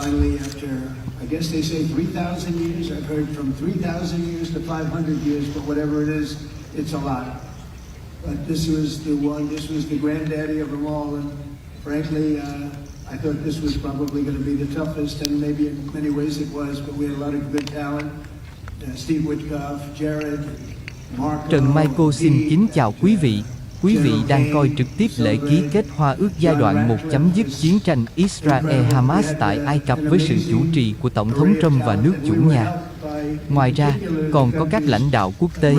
Finally, after, I guess they say 3,000 years, I've heard from 3,000 years to 500 years, but whatever it is, it's a lot. But this was the one, this was the granddaddy of them all, and frankly, I thought this was probably going to be the toughest, and maybe in many ways it was, but we had a lot of good talent. Steve Witkoff, Jared, Marco, Trần Michael xin kính chào quý vị. Quý vị đang coi trực tiếp lễ ký kết Hoa ước giai đoạn 1 chấm dứt chiến tranh Israel-Hamas tại Ai Cập với sự chủ trì của Tổng thống Trump và nước chủ nhà. Ngoài ra, còn có các lãnh đạo quốc tế,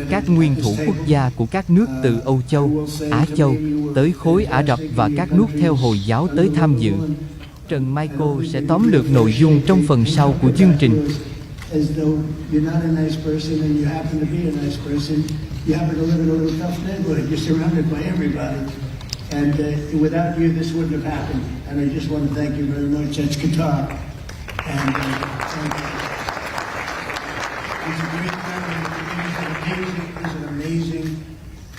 các nguyên thủ quốc gia của các nước từ Âu Châu, Á Châu, tới khối Ả Rập và các nước theo Hồi giáo tới tham dự. Trần Michael sẽ tóm lược nội dung trong phần sau của chương trình. As though you're not a nice person and you happen to be a nice person, you happen to live in a little tough neighborhood, you're surrounded by everybody. And without you, this wouldn't have happened. And I just want to thank you very much. That's Qatar. And he's a great friend, he's an amazing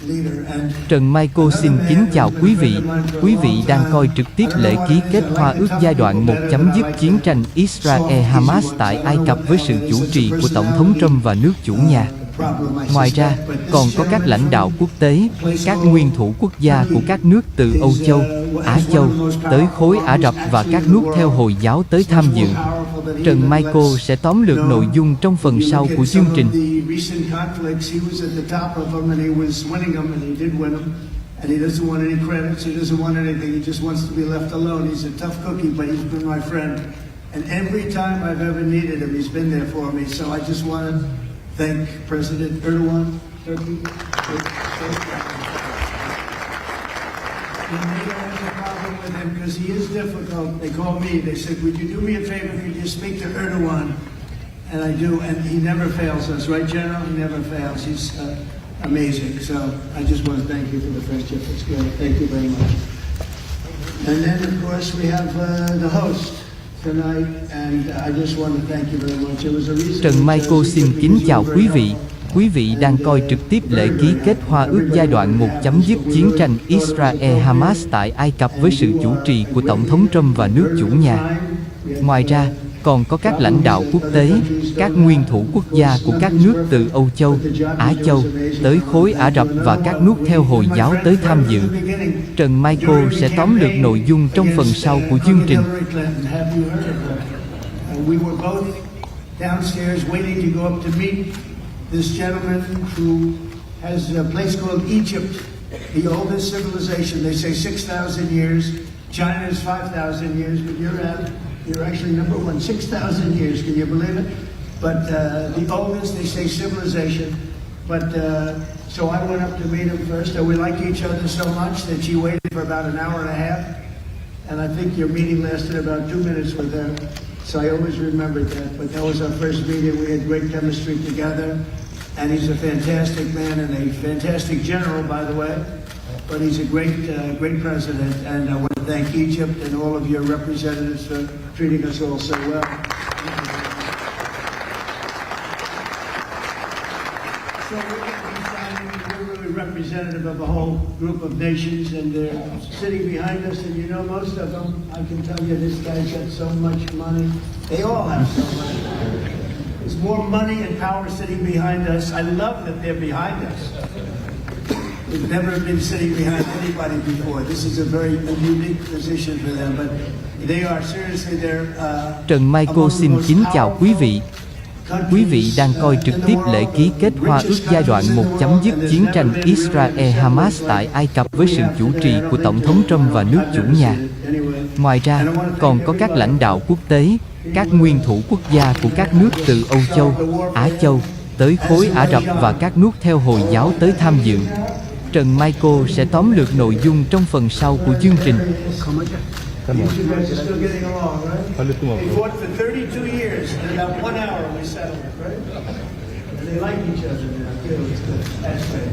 leader. And Trần Michael xin kính chào quý vị. Quý vị đang coi trực tiếp lễ ký kết Hoa ước giai đoạn 1 chấm dứt chiến tranh Israel-Hamas tại Ai Cập với sự chủ trì của Tổng thống Trump và nước chủ nhà. Ngoài ra, còn có các lãnh đạo quốc tế, các nguyên thủ quốc gia của các nước từ Âu Châu, Á Châu, tới khối Ả Rập và các nước theo Hồi giáo tới tham dự. Trần Michael sẽ tóm lược nội dung trong phần sau của chương trình. And he doesn't want any credits, he doesn't want anything, he just wants to be left alone. He's a tough cookie, but he's been my friend. And every time I've ever needed him, he's been there for me. So I just want to thank President Erdogan, Turkey. NATO has a problem with him because he is difficult. They call me, they said, would you do me a favor, could you speak to Erdogan? And I do, and he never fails us, right, General? He never fails. He's amazing. So I just want to thank you for the friendship. It's great. Thank you very much. And then, of course, we have the host tonight, and I just want to thank you very much. It was a reason. Trần Michael xin kính chào quý vị. Quý vị đang coi trực tiếp lễ ký kết Hoa ước giai đoạn 1 chấm dứt chiến tranh Israel-Hamas tại Ai Cập với sự chủ trì của Tổng thống Trump và nước chủ nhà. Ngoài ra, còn có các lãnh đạo quốc tế, các nguyên thủ quốc gia của các nước từ Âu Châu, Á Châu, tới khối Ả Rập và các nước theo Hồi giáo tới tham dự. Trần Michael sẽ tóm lược nội dung trong phần sau của chương trình. This gentleman who has a place called Egypt, the oldest civilization. They say 6,000 years. China is 5,000 years, but you're actually number one, 6,000 years. Can you believe it? But the oldest, they say, civilization. But so I went up to meet him first. And we liked each other so much that she waited for about an hour and a half. And I think your meeting lasted about 2 minutes with her. So I always remembered that. But that was our first meeting. We had great chemistry together. And he's a fantastic man and a fantastic general, by the way. But he's a great president. And I want to thank Egypt and all of your representatives for treating us all so well. So we're really representative of a whole group of nations, and they're sitting behind us, and you know most of them. I can tell you this guy's got so much money. They all have so much money. There's more money and power sitting behind us. I love that they're behind us. We've never been sitting behind anybody before. This is a very unique position for them, but they are seriously Trần Michael xin kính chào quý vị. Quý vị đang coi trực tiếp lễ ký kết Hoa ước giai đoạn 1 chấm dứt chiến tranh Israel-Hamas tại Ai Cập với sự chủ trì của Tổng thống Trump và nước chủ nhà. Ngoài ra, còn có các lãnh đạo quốc tế, các nguyên thủ quốc gia của các nước từ Âu Châu, Á Châu, tới khối Ả Rập và các nước theo Hồi giáo tới tham dự. Trần Michael sẽ tóm lược nội dung trong phần sau của chương trình. You guys are still getting along, right? We fought for 32 years, and about 1 hour we settled, right? And they like each other now, too. It's good. That's great.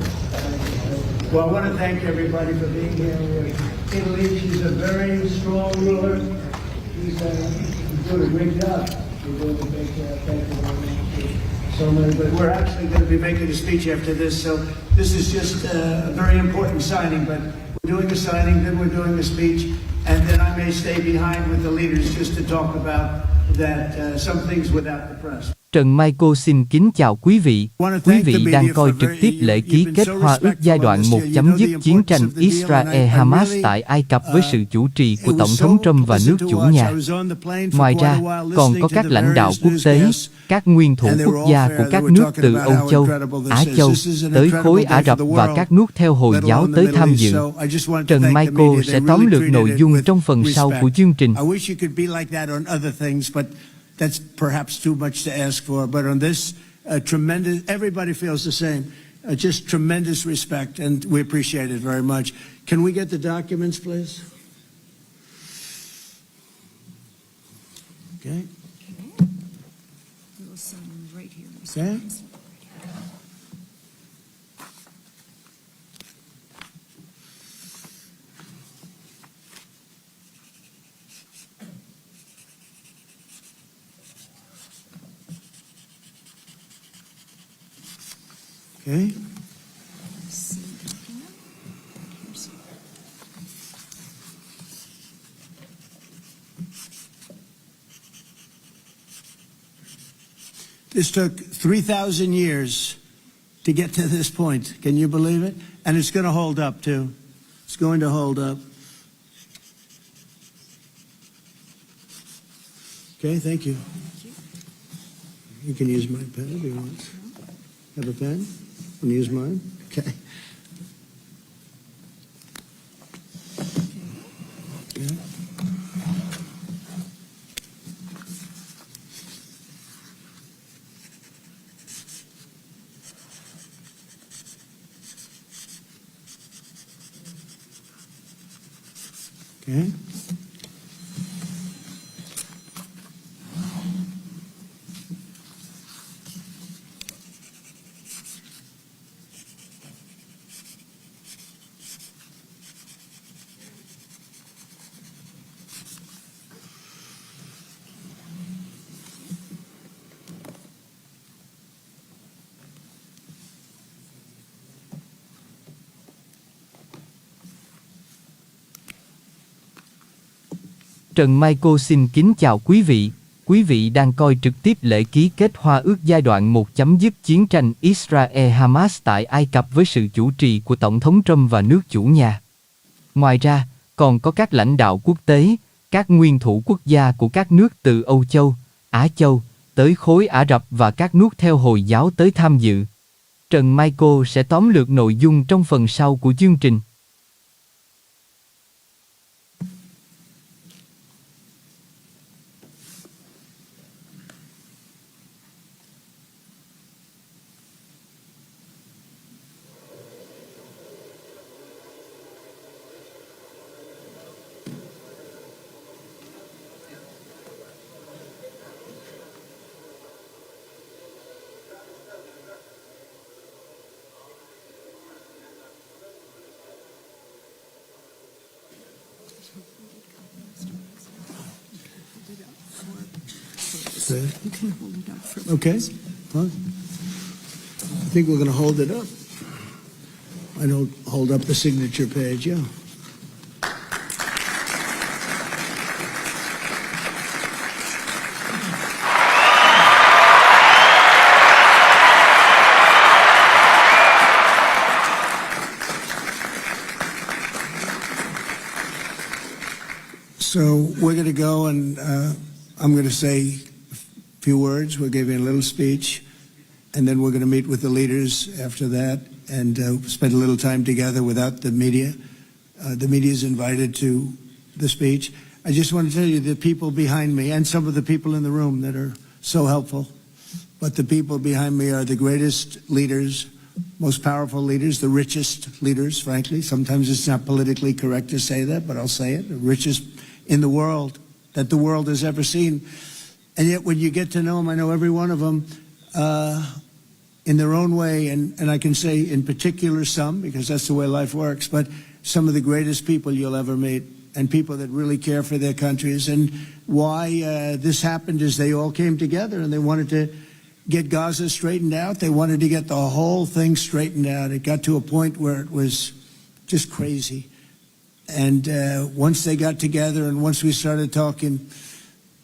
Well, I want to thank everybody for being here. Italy, she's a very strong ruler. She's doing a great job. You're doing a great job. Thank you very much. So many, but we're actually going to be making a speech after this, so this is just a very important signing, but Doing a signing, then we're doing a speech, and then I may stay behind with the leaders just to talk about that some things without the press. Trần Michael xin kính chào quý vị. Quý vị đang coi trực tiếp lễ ký kết Hòa ước giai đoạn 1 chấm dứt chiến tranh Israel-Hamas tại Ai Cập với sự chủ trì của Tổng thống Trump và nước chủ nhà. Ngoài ra, còn có các lãnh đạo quốc tế, các nguyên thủ quốc gia của các nước từ Âu Châu, Á Châu, tới khối Ả Rập và các nước theo Hồi giáo tới tham dự. Trần Michael sẽ tóm lược nội dung trong phần sau của chương trình. That's perhaps too much to ask for, but on this, tremendous, everybody feels the same. Just tremendous respect, and we appreciate it very much. Can we get the documents, please? Okay. We'll sign right here. Okay. Okay. This took 3,000 years to get to this point. Can you believe it? And it's going to hold up too. It's going to hold up. Okay, thank you. You can use my pen if you want. Have a pen? And use mine? Okay. Okay. Okay. Trần Michael xin kính chào quý vị. Quý vị đang coi trực tiếp lễ ký kết Hòa ước giai đoạn 1 chấm dứt chiến tranh Israel-Hamas tại Ai Cập với sự chủ trì của Tổng thống Trump và nước chủ nhà. Ngoài ra, còn có các lãnh đạo quốc tế, các nguyên thủ quốc gia của các nước từ Âu Châu, Á Châu, tới khối Ả Rập và các nước theo Hồi giáo tới tham dự. Trần Michael sẽ tóm lược nội dung trong phần sau của chương trình. You can hold it up for Okay, fine. I think we're going to hold it up. I don't hold up the signature page, yeah. So we're going to go and I'm going to say few words. We'll give you a little speech, and then we're going to meet with the leaders after that and spend a little time together without the media. The media is invited to the speech. I just want to tell you the people behind me and some of the people in the room that are so helpful, but the people behind me are the greatest leaders, most powerful leaders, the richest leaders, frankly. Sometimes it's not politically correct to say that, but I'll say it, the richest in the world that the world has ever seen. And yet when you get to know them, I know every one of them in their own way, and I can say in particular some, because that's the way life works, but some of the greatest people you'll ever meet, and people that really care for their countries. And why this happened is they all came together and they wanted to get Gaza straightened out. They wanted to get the whole thing straightened out. It got to a point where it was just crazy. And once they got together and once we started talking,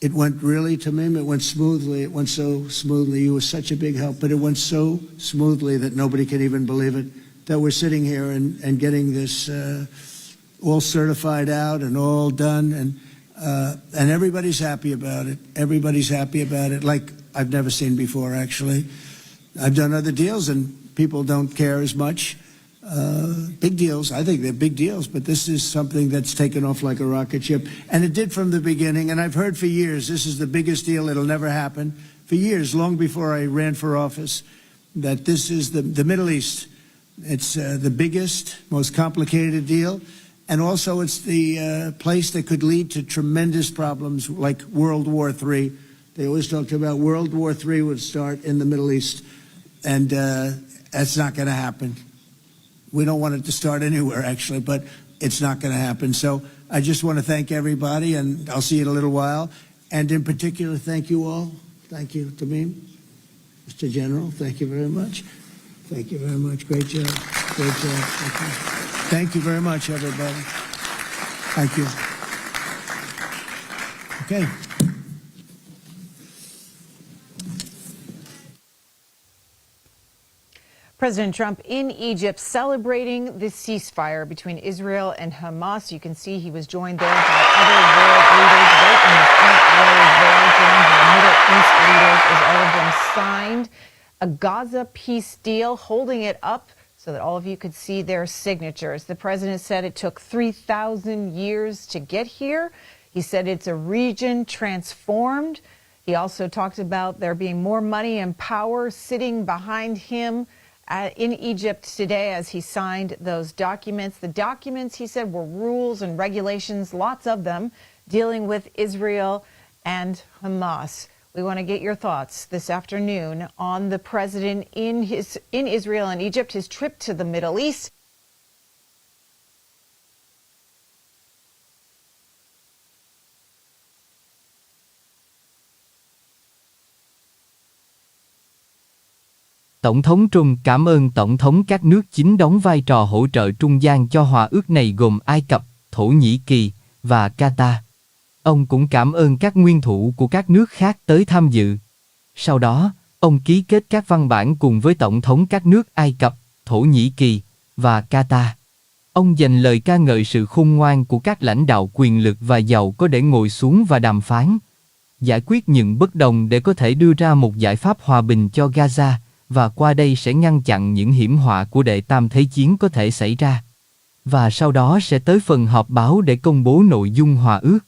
it went really, Tamim, it went smoothly. It went so smoothly. You were such a big help, but it went so smoothly that nobody can even believe it, that we're sitting here and getting this all certified out and all done. And everybody's happy about it. Everybody's happy about it, like I've never seen before, actually. I've done other deals and people don't care as much. Big deals, I think they're big deals, but this is something that's taken off like a rocket ship. And it did from the beginning, and I've heard for years, this is the biggest deal, it'll never happen. For years, long before I ran for office, that this is the Middle East. It's the biggest, most complicated deal. And also it's the place that could lead to tremendous problems like World War III. They always talked about World War III would start in the Middle East. And that's not going to happen. We don't want it to start anywhere, actually, but it's not going to happen. So I just want to thank everybody, and I'll see you in a little while. And in particular, thank you all. Thank you, Tamim. Mr. General, thank you very much. Thank you very much. Great job. Great job. Thank you very much, everybody. Thank you. Okay. President Trump in Egypt celebrating the ceasefire between Israel and Hamas. You can see he was joined there by other world leaders right in the front row there, joined by Middle East leaders as all of them signed a Gaza peace deal, holding it up so that all of you could see their signatures. The president said it took 3,000 years to get here. He said it's a region transformed. He also talked about there being more money and power sitting behind him in Egypt today as he signed those documents. The documents, he said, were rules and regulations, lots of them, dealing with Israel and Hamas. We want to get your thoughts this afternoon on the president in Israel and Egypt, his trip to the Middle East. Tổng thống Trump cảm ơn Tổng thống các nước chính đóng vai trò hỗ trợ trung gian cho hòa ước này gồm Ai Cập, Thổ Nhĩ Kỳ và Qatar. Ông cũng cảm ơn các nguyên thủ của các nước khác tới tham dự. Sau đó, ông ký kết các văn bản cùng với Tổng thống các nước Ai Cập, Thổ Nhĩ Kỳ và Qatar. Ông dành lời ca ngợi sự khôn ngoan của các lãnh đạo quyền lực và giàu có để ngồi xuống và đàm phán, giải quyết những bất đồng để có thể đưa ra một giải pháp hòa bình cho Gaza, và qua đây sẽ ngăn chặn những hiểm họa của đệ tam thế chiến có thể xảy ra. Và sau đó sẽ tới phần họp báo để công bố nội dung hòa ước.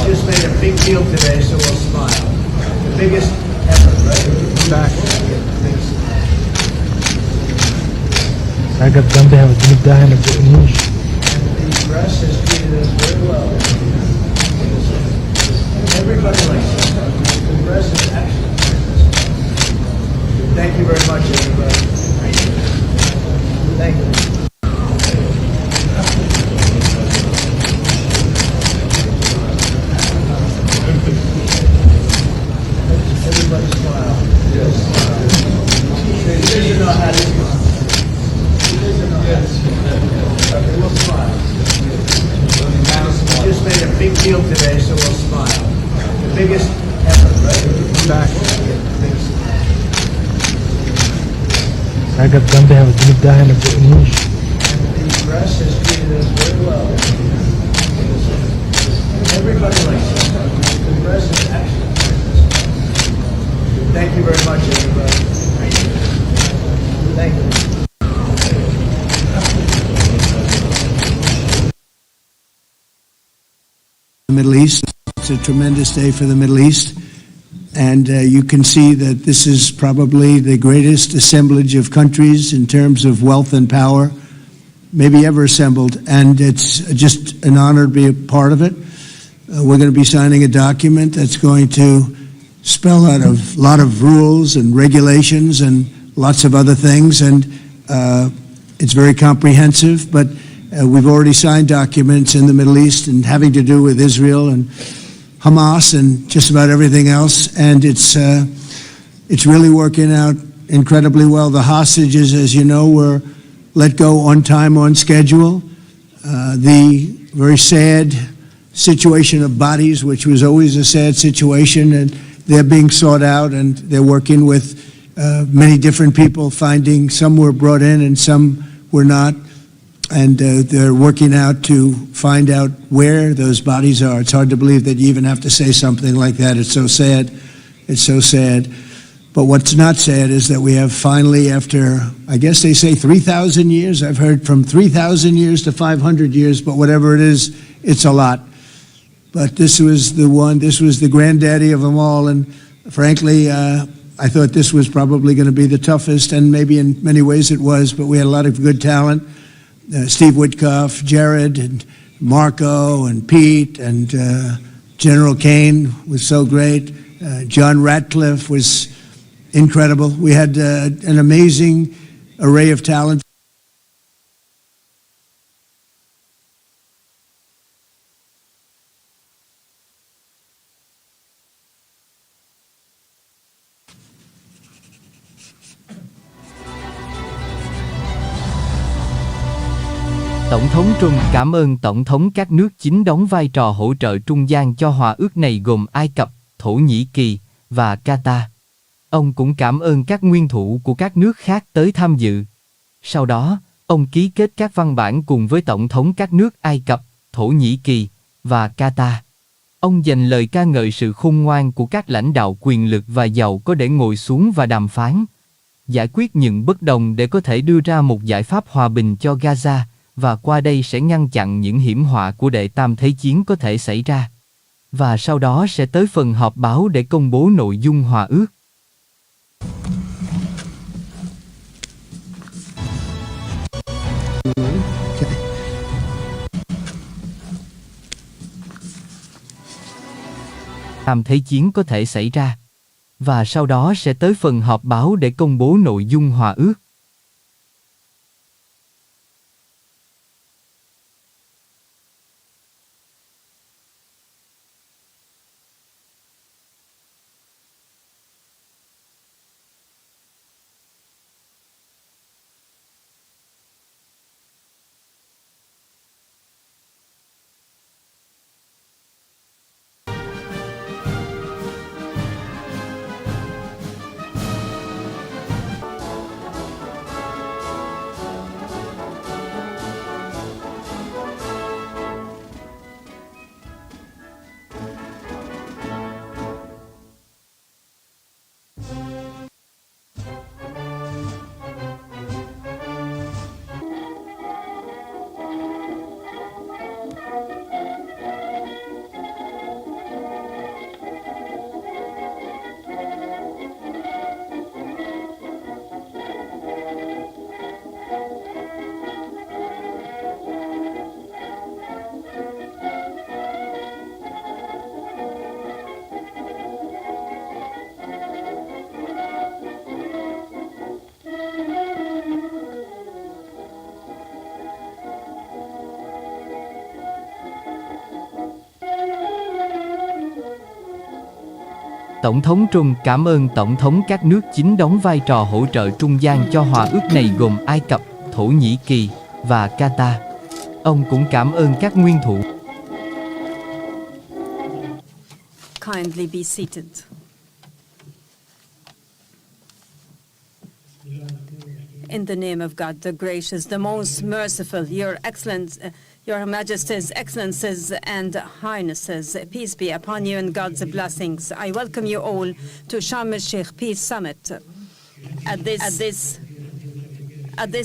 Just made a big deal today, so we'll smile. The biggest ever, right? Back. عقب جنبها وتجيب ده هنا بقنيش. The press has treated us very well. Everybody likes us. The press is actually. Thank you very much, everybody. Thank you. Everybody smile. Yes. You know how to do it. Yes. Okay, we'll smile. We just made a big deal today, so we'll smile. The biggest ever, right? Back. عقب جنبها وتجيب ده هنا بقنيش. The press has treated us very well. Everybody likes us. The press is actually. Thank you very much, everybody. Thank you. The Middle East. It's a tremendous day for the Middle East. And you can see that this is probably the greatest assemblage of countries in terms of wealth and power maybe ever assembled. And it's just an honor to be a part of it. We're going to be signing a document that's going to spell out a lot of rules and regulations and lots of other things, and it's very comprehensive, but we've already signed documents in the Middle East and having to do with Israel and Hamas and just about everything else, and it's really working out incredibly well. The hostages, as you know, were let go on time, on schedule. The very sad situation of bodies, which was always a sad situation, and they're being sought out, and they're working with many different people, finding some were brought in and some were not, and they're working out to find out where those bodies are. It's hard to believe that you even have to say something like that. It's so sad. It's so sad. But what's not sad is that we have finally, after, I guess they say 3,000 years, I've heard from 3,000 years to 500 years, but whatever it is, it's a lot. But this was the one, this was the granddaddy of them all, and frankly, I thought this was probably going to be the toughest, and maybe in many ways it was, but we had a lot of good talent. Steve Witkoff, Jared, and Marco, and Pete, and General Kane was so great. John Ratcliffe was incredible. We had an amazing array of talent. Tổng thống Trump cảm ơn Tổng thống các nước chính đóng vai trò hỗ trợ trung gian cho hòa ước này gồm Ai Cập, Thổ Nhĩ Kỳ và Qatar. Ông cũng cảm ơn các nguyên thủ của các nước khác tới tham dự. Sau đó, ông ký kết các văn bản cùng với Tổng thống các nước Ai Cập, Thổ Nhĩ Kỳ và Qatar. Ông dành lời ca ngợi sự khôn ngoan của các lãnh đạo quyền lực và giàu có để ngồi xuống và đàm phán, giải quyết những bất đồng để có thể đưa ra một giải pháp hòa bình cho Gaza, và qua đây sẽ ngăn chặn những hiểm họa của đệ tam thế chiến có thể xảy ra. Và sau đó sẽ tới phần họp báo để công bố nội dung hòa ước. Tam thế chiến có thể xảy ra. Và sau đó sẽ tới phần họp báo để công bố nội dung hòa ước. Tổng thống Trump cảm ơn Tổng thống các nước chính đóng vai trò hỗ trợ trung gian cho hòa ước này gồm Ai Cập, Thổ Nhĩ Kỳ và Qatar. Ông cũng cảm ơn các nguyên thủ. Kindly be seated. In the name of God, the gracious, the most merciful, Your Majesties, Excellencies, and Highnesses, peace be upon you and God's blessings. I welcome you all to Sharm el-Sheikh Peace Summit. At this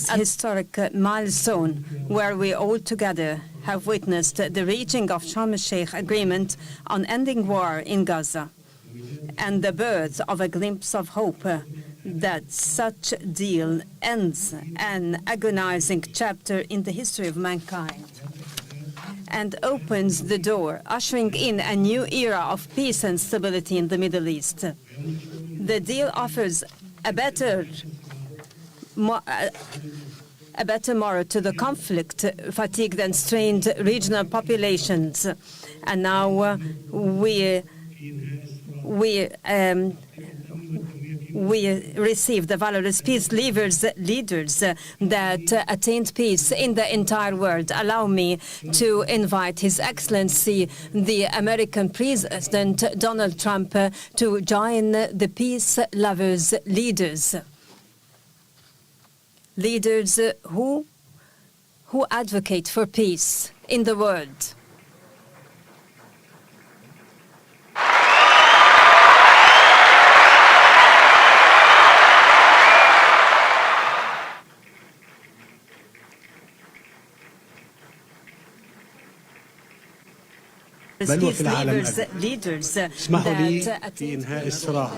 historic milestone, where we all together have witnessed the reaching of Sharm el-Sheikh agreement on ending war in Gaza, and the birth of a glimpse of hope that such deal ends an agonizing chapter in the history of mankind and opens the door, ushering in a new era of peace and stability in the Middle East. The deal offers a better morrow to the conflict-fatigued and strained regional populations. And now we received the valorous peace leaders that attained peace in the entire world. Allow me to invite His Excellency, the American President Donald Trump, to join the peace lovers leaders. Leaders who advocate for peace in the world. بل وفي العالم اسمحوا لي في إنهاء الصراع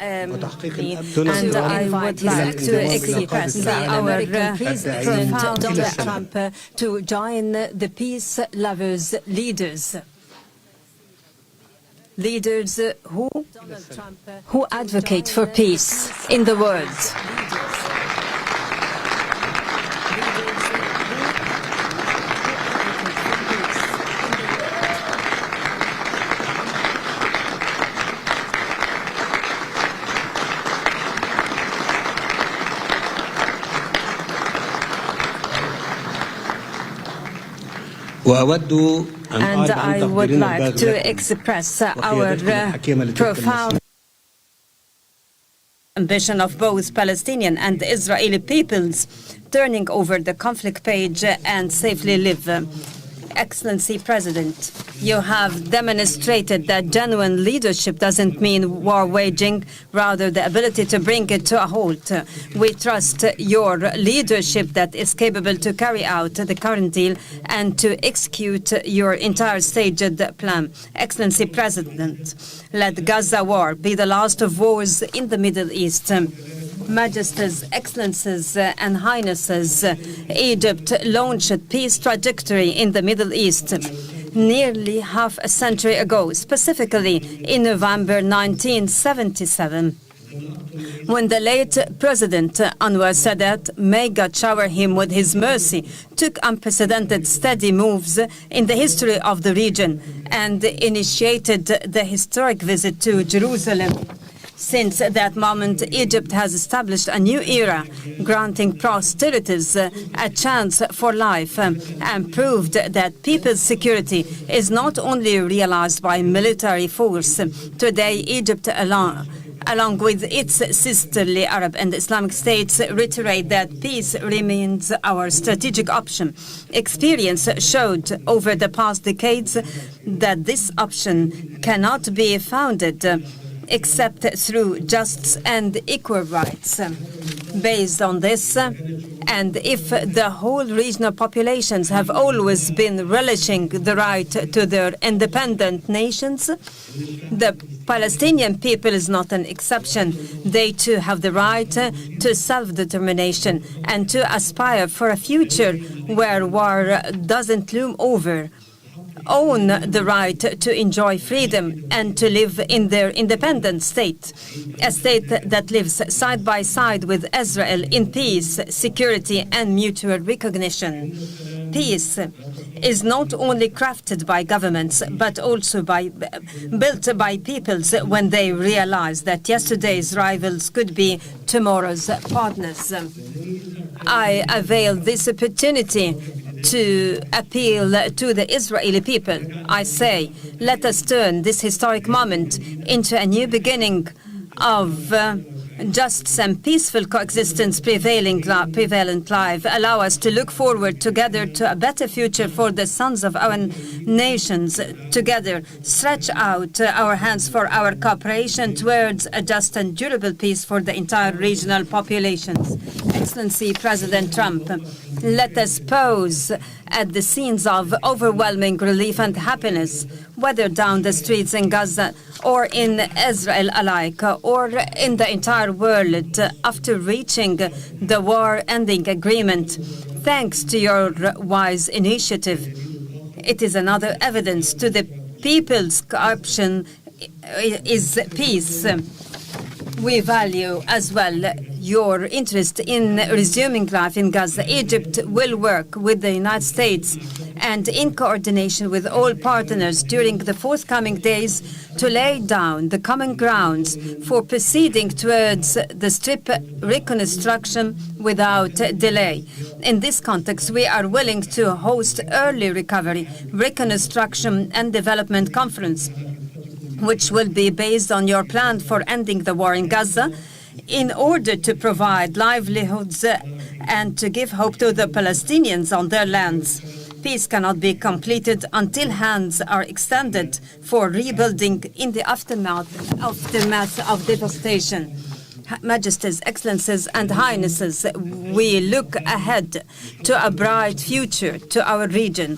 وتحقيق الأمن And I would like to express the American President Donald Trump to join the peace lovers leaders. Leaders who advocate for peace in the world. And I would like to express our profound ambition of both Palestinian and Israeli peoples turning over the conflict page and safely live. Excellency President, you have demonstrated that genuine leadership doesn't mean war waging, rather the ability to bring it to a halt. We trust your leadership that is capable to carry out the current deal and to execute your entire staged plan. Excellency President, let Gaza war be the last of wars in the Middle East. Majesties, Excellencies, and Highnesses, Egypt launched peace trajectory in the Middle East nearly half a century ago, specifically in November 1977, when the late President Anwar Sadat, may God shower him with his mercy, took unprecedented steady moves in the history of the region and initiated the historic visit to Jerusalem. Since that moment, Egypt has established a new era, granting posterities a chance for life, and proved that people's security is not only realized by military force. Today, Egypt along with its sisterly Arab and Islamic states, reiterate that peace remains our strategic option. Experience showed over the past decades that this option cannot be founded except through just and equal rights. Based on this, and if the whole regional populations have always been relishing the right to their independent nations, the Palestinian people is not an exception. They too have the right to self-determination and to aspire for a future where war doesn't loom over, own the right to enjoy freedom and to live in their independent state, a state that lives side by side with Israel in peace, security, and mutual recognition. Peace is not only crafted by governments, but also built by peoples when they realize that yesterday's rivals could be tomorrow's partners. I avail this opportunity to appeal to the Israeli people. I say, let us turn this historic moment into a new beginning of just and peaceful coexistence prevalent life. Allow us to look forward together to a better future for the sons of our nations. Together, stretch out our hands for our cooperation towards a just and durable peace for the entire regional populations. Excellency President Trump, let us pause at the scenes of overwhelming relief and happiness, whether down the streets in Gaza or in Israel alike, or in the entire world, after reaching the war-ending agreement. Thanks to your wise initiative, it is another evidence to the people's option is peace. We value as well your interest in resuming life in Gaza. Egypt will work with the United States and in coordination with all partners during the forthcoming days to lay down the common grounds for proceeding towards the Strip reconstruction without delay. In this context, we are willing to host early recovery, reconstruction and development conference, which will be based on your plan for ending the war in Gaza, in order to provide livelihoods and to give hope to the Palestinians on their lands. Peace cannot be completed until hands are extended for rebuilding in the aftermath of devastation. Majesties, Excellencies, and Highnesses, we look ahead to a bright future to our region,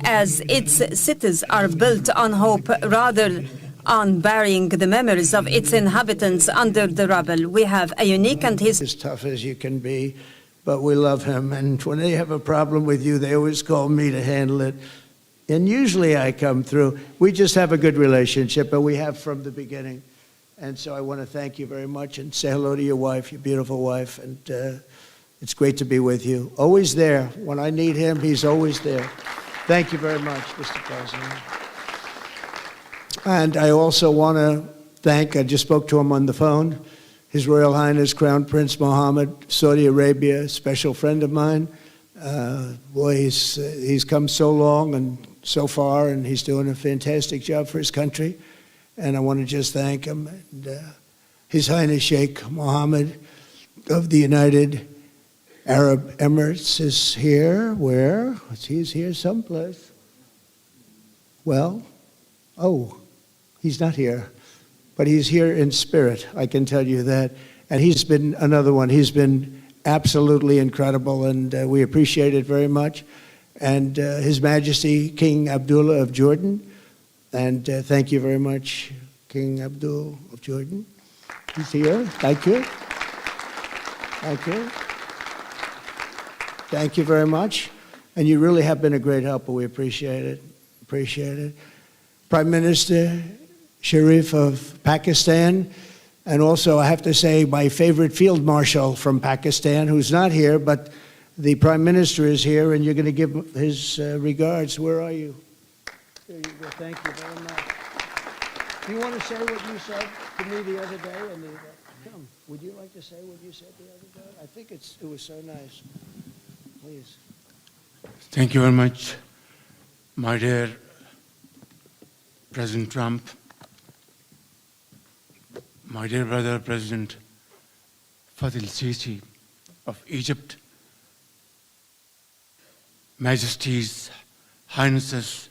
as its cities are built on hope rather on burying the memories of its inhabitants under the rubble. We have a unique and As tough as you can be, but we love him. And when they have a problem with you, they always call me to handle it. And usually I come through. We just have a good relationship, but we have from the beginning. And so I want to thank you very much and say hello to your wife, your beautiful wife. And it's great to be with you. Always there. When I need him, he's always there. Thank you very much, Mr. President. And I also want to thank, I just spoke to him on the phone, His Royal Highness Crown Prince Mohammed, Saudi Arabia, special friend of mine. Boy, he's come so long and so far, and he's doing a fantastic job for his country. And I want to just thank him. And, His Highness Sheikh Mohammed of the United Arab Emirates is here. Where? He's here someplace. Well, oh, he's not here. But he's here in spirit, I can tell you that. And he's been another one. He's been absolutely incredible, and we appreciate it very much. And His Majesty King Abdullah of Jordan. And thank you very much, King Abdul of Jordan. He's here. Thank you. Thank you. Thank you very much. And you really have been a great helper. We appreciate it. Appreciate it. Prime Minister Sharif of Pakistan, and also I have to say my favorite Field Marshal from Pakistan, who's not here, but the Prime Minister is here, and you're going to give his regards. Where are you? There you go. Thank you very much. Do you want to say what you said to me the other day? Come, would you like to say what you said the other day? I think it was so nice. Please. Thank you very much, my dear President Trump, my dear brother President Fatil Sisi of Egypt, Majesties, Highnesses,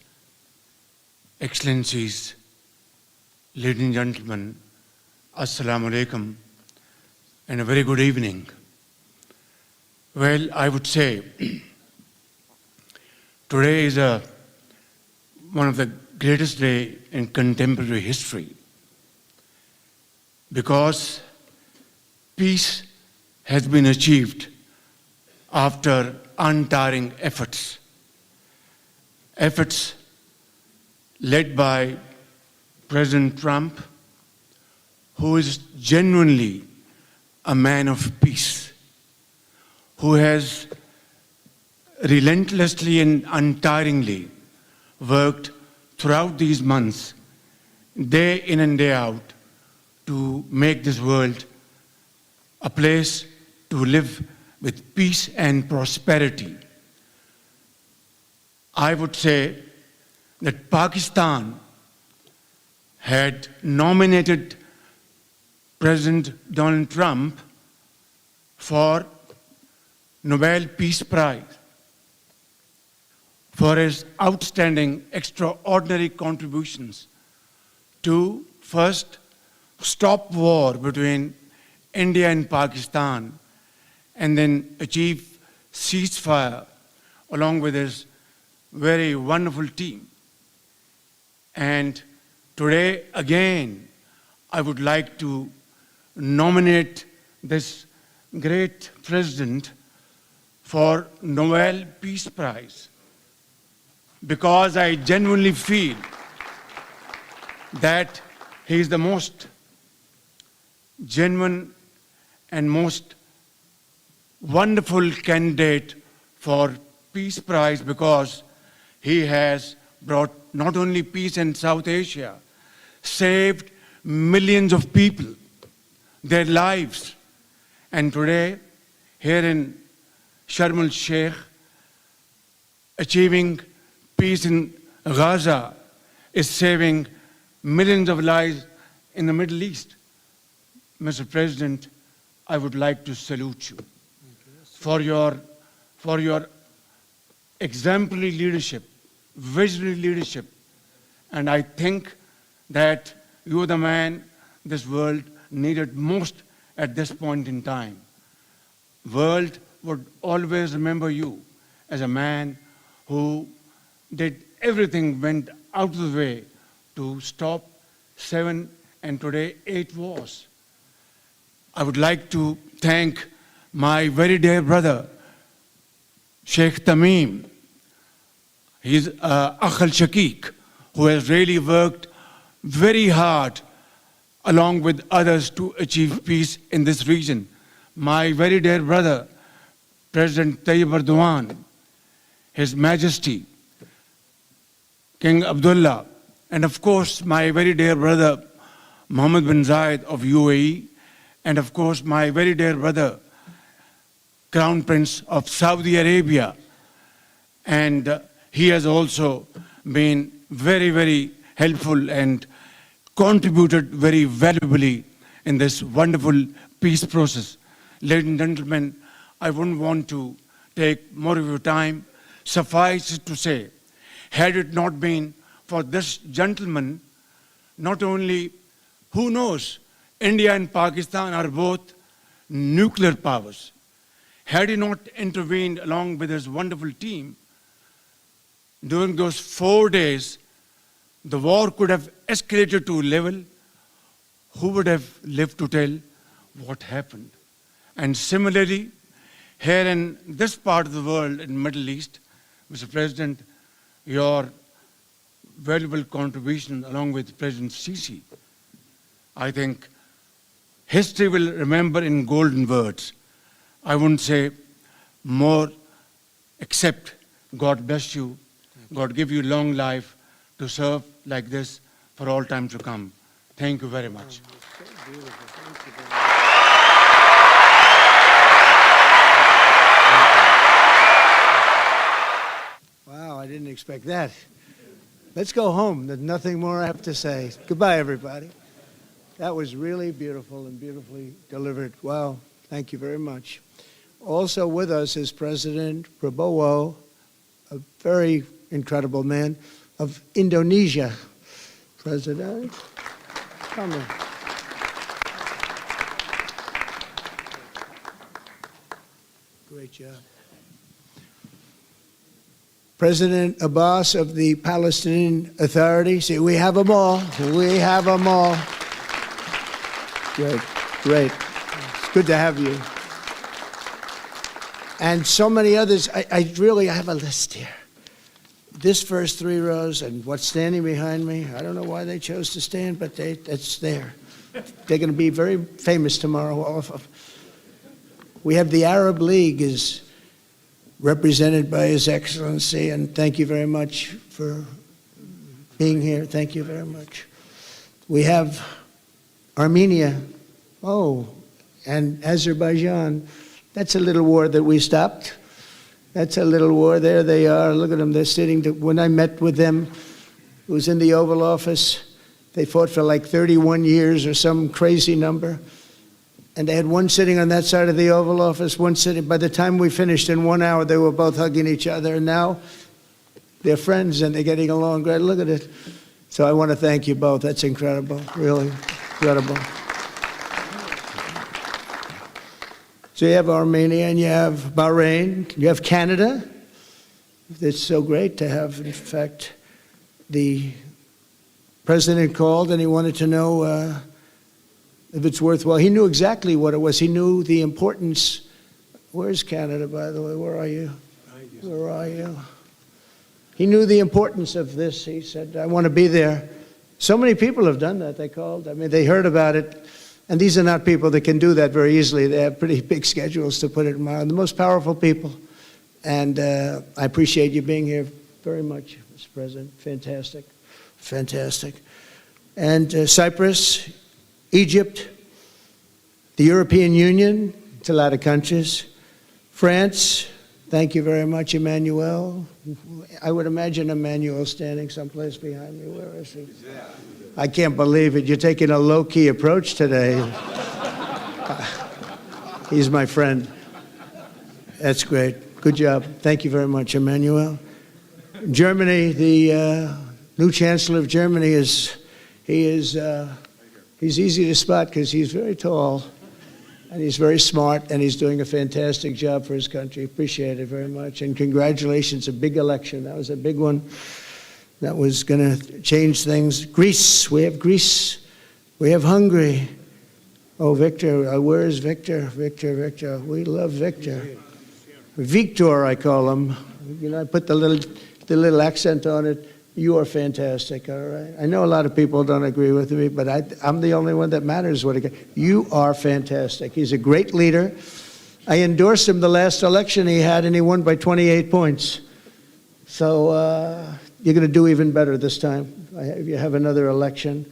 Excellencies, ladies and gentlemen, Assalamu alaikum, and a very good evening. Well, I would say today is one of the greatest days in contemporary history, because peace has been achieved after untiring efforts led by President Trump, who is genuinely a man of peace, who has relentlessly and untiringly worked throughout these months, day in and day out, to make this world a place to live with peace and prosperity. I would say that Pakistan had nominated President Donald Trump for Nobel Peace Prize for his outstanding, extraordinary contributions to first stop war between India and Pakistan, and then achieve ceasefire along with his very wonderful team. And today, again, I would like to nominate this great president for Nobel Peace Prize, because I genuinely feel that he is the most genuine and most wonderful candidate for Peace Prize, because he has brought not only peace in South Asia, saved millions of people, their lives. And today, here in Sharm el-Sheikh, achieving peace in Gaza is saving millions of lives in the Middle East. Mr. President, I would like to salute you for your exemplary leadership, visionary leadership. And I think that you are the man this world needed most at this point in time. World would always remember you as a man who did everything, went out of the way to stop 7 and today 8 wars. I would like to thank my very dear brother, Sheikh Tamim. He's Akh al-Shakik, who has really worked very hard along with others to achieve peace in this region. My very dear brother, President Tayyip Erdogan, His Majesty, King Abdullah, and of course my very dear brother, Mohammed bin Zayed of UAE, and of course my very dear brother, Crown Prince of Saudi Arabia. And he has also been very, very helpful and contributed very valuably in this wonderful peace process. Ladies and gentlemen, I wouldn't want to take more of your time. Suffice it to say, had it not been for this gentleman, not only, who knows, India and Pakistan are both nuclear powers. Had he not intervened along with his wonderful team, during those 4 days, the war could have escalated to a level. Who would have lived to tell what happened? And similarly, here in this part of the world, in the Middle East, Mr. President, your valuable contribution along with President Sisi, I think history will remember in golden words. I wouldn't say more except God bless you, God give you long life to serve like this for all time to come. Thank you very much. Wow, I didn't expect that. Let's go home. There's nothing more I have to say. Goodbye, everybody. That was really beautiful and beautifully delivered. Wow, thank you very much. Also with us is President Prabowo, a very incredible man, of Indonesia. President, come in. Great job. President Abbas of the Palestinian Authority. See, we have them all. We have them all. Great, great. It's good to have you. And so many others. I have a list here. This first 3 rows and what's standing behind me, I don't know why they chose to stand, but it's there. They're going to be very famous tomorrow, all of them. We have the Arab League is represented by His Excellency, and thank you very much for being here. Thank you very much. We have Armenia, and Azerbaijan. That's a little war that we stopped. That's a little war. There they are. Look at them. They're sitting. When I met with them, it was in the Oval Office. They fought for like 31 years or some crazy number. And they had one sitting on that side of the Oval Office, one sitting. By the time we finished in 1 hour, they were both hugging each other. And now they're friends and they're getting along great. Look at it. So I want to thank you both. That's incredible. Really incredible. So you have Armenia and you have Bahrain, you have Canada. It's so great to have, in fact, the president called and he wanted to know if it's worthwhile. He knew exactly what it was. He knew the importance. Where's Canada, by the way? Where are you? Where are you? He knew the importance of this. He said, I want to be there. So many people have done that. They called. I mean, they heard about it. And these are not people that can do that very easily. They have pretty big schedules to put it in mind. The most powerful people. And I appreciate you being here very much, Mr. President. Fantastic. Fantastic. And Cyprus, Egypt, the European Union, it's a lot of countries. France, thank you very much, Emmanuel. I would imagine Emmanuel standing someplace behind me. Where is he? I can't believe it. You're taking a low-key approach today. He's my friend. That's great. Good job. Thank you very much, Emmanuel. Germany, the new Chancellor of Germany he's easy to spot because he's very tall and he's very smart and he's doing a fantastic job for his country. Appreciate it very much. And congratulations, a big election. That was a big one. That was going to change things. Greece, we have Greece. We have Hungary. Oh, Victor, where is Victor? Victor. We love Victor. Victor, I call him. You know, I put the little accent on it. You are fantastic, all right? I know a lot of people don't agree with me, but I'm the only one that matters. You are fantastic. He's a great leader. I endorsed him the last election he had, and he won by 28 points. So you're going to do even better this time. You have another election,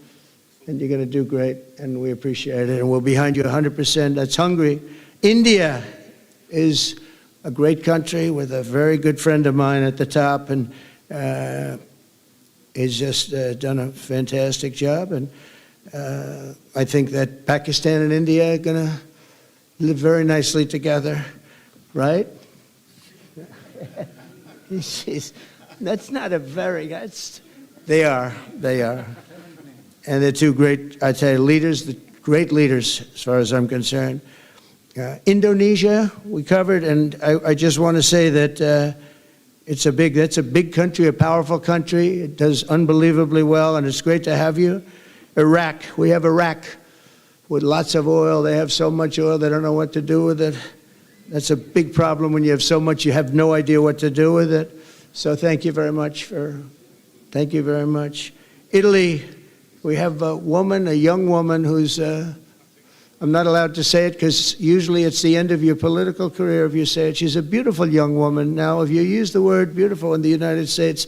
and you're going to do great, and we appreciate it, and we're behind you 100%. That's Hungary. India is a great country with a very good friend of mine at the top, and he's just done a fantastic job. And I think that Pakistan and India are going to live very nicely together, right? That's not a very, they are. And they're two great, I tell you, leaders, great leaders as far as I'm concerned. Indonesia, we covered, and I just want to say that that's a big country, a powerful country. It does unbelievably well, and it's great to have you. Iraq, we have Iraq with lots of oil. They have so much oil, they don't know what to do with it. That's a big problem when you have so much, you have no idea what to do with it. So thank you very much thank you very much. Italy, we have a young woman who's, I'm not allowed to say it because usually it's the end of your political career if you say it. She's a beautiful young woman. Now, if you use the word beautiful in the United States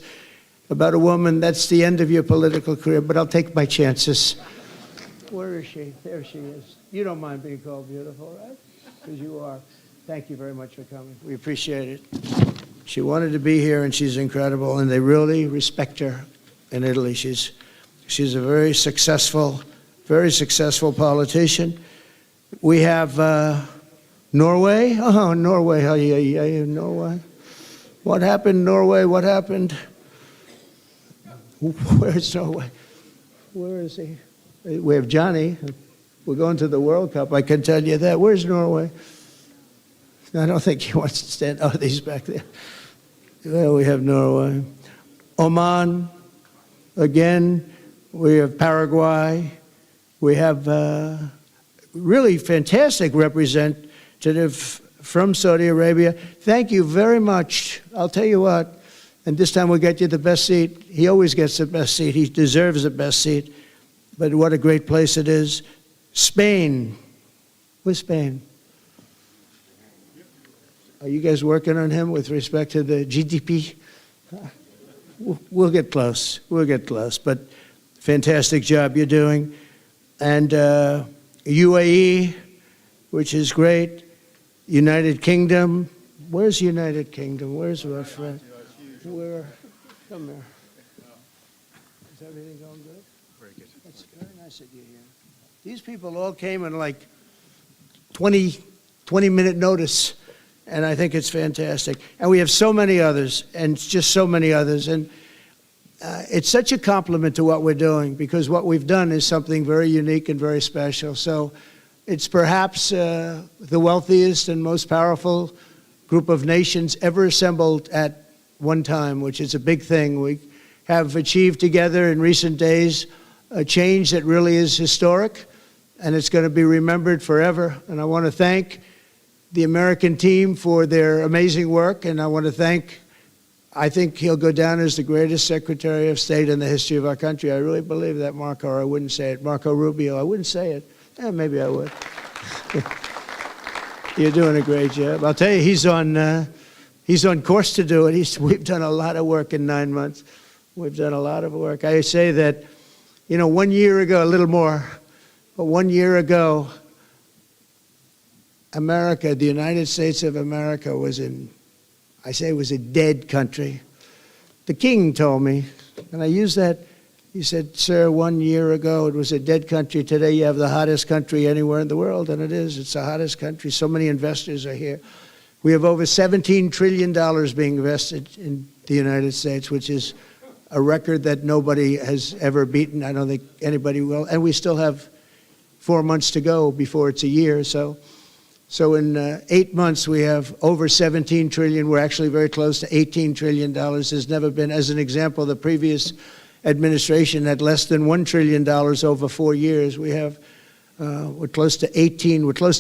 about a woman, that's the end of your political career, but I'll take my chances. Where is she? There she is. You don't mind being called beautiful, right? Because you are. Thank you very much for coming. We appreciate it. She wanted to be here, and she's incredible, and they really respect her in Italy. She's a very successful politician. We have Norway. Oh, Norway. Norway. What happened, Norway? What happened? Where's Norway? Where is he? We have Johnny. We're going to the World Cup, I can tell you that. Where's Norway? I don't think he wants to stand. Oh, he's back there. Well, we have Norway. Oman, again. We have Paraguay. We have really fantastic representative from Saudi Arabia. Thank you very much. I'll tell you what, and this time we'll get you the best seat. He always gets the best seat. He deserves the best seat. But what a great place it is. Spain. Where's Spain? Are you guys working on him with respect to the GDP? We'll get close. But fantastic job you're doing. And UAE, which is great. United Kingdom. Where's United Kingdom? Where's our friend? Where? Come here. Is everything going good? Very good. That's very nice of you here. These people all came in like 20-minute notice. And I think it's fantastic. And we have so many others, and just so many others. And it's such a compliment to what we're doing, because what we've done is something very unique and very special. So it's perhaps the wealthiest and most powerful group of nations ever assembled at one time, which is a big thing. We have achieved together in recent days a change that really is historic, and it's going to be remembered forever. And I want to thank the American team for their amazing work, and I want to thank I think he'll go down as the greatest Secretary of State in the history of our country. I really believe that, Marco, or I wouldn't say it. Marco Rubio, I wouldn't say it. Maybe I would. You're doing a great job. I'll tell you, he's on course to do it. We've done a lot of work in 9 months. We've done a lot of work. I say that, 1 year ago, a little more, but 1 year ago, America, the United States of America was was a dead country. The king told me, and I use that, he said, sir, 1 year ago it was a dead country. Today you have the hottest country anywhere in the world, and it is. It's the hottest country. So many investors are here. We have over $17 trillion being invested in the United States, which is a record that nobody has ever beaten. I don't think anybody will. And we still have 4 months to go before it's a year. So in 8 months, we have over 17 trillion. We're actually very close to $18 trillion. There's never been, as an example, the previous administration had less than $1 trillion over 4 years. We have, we're close to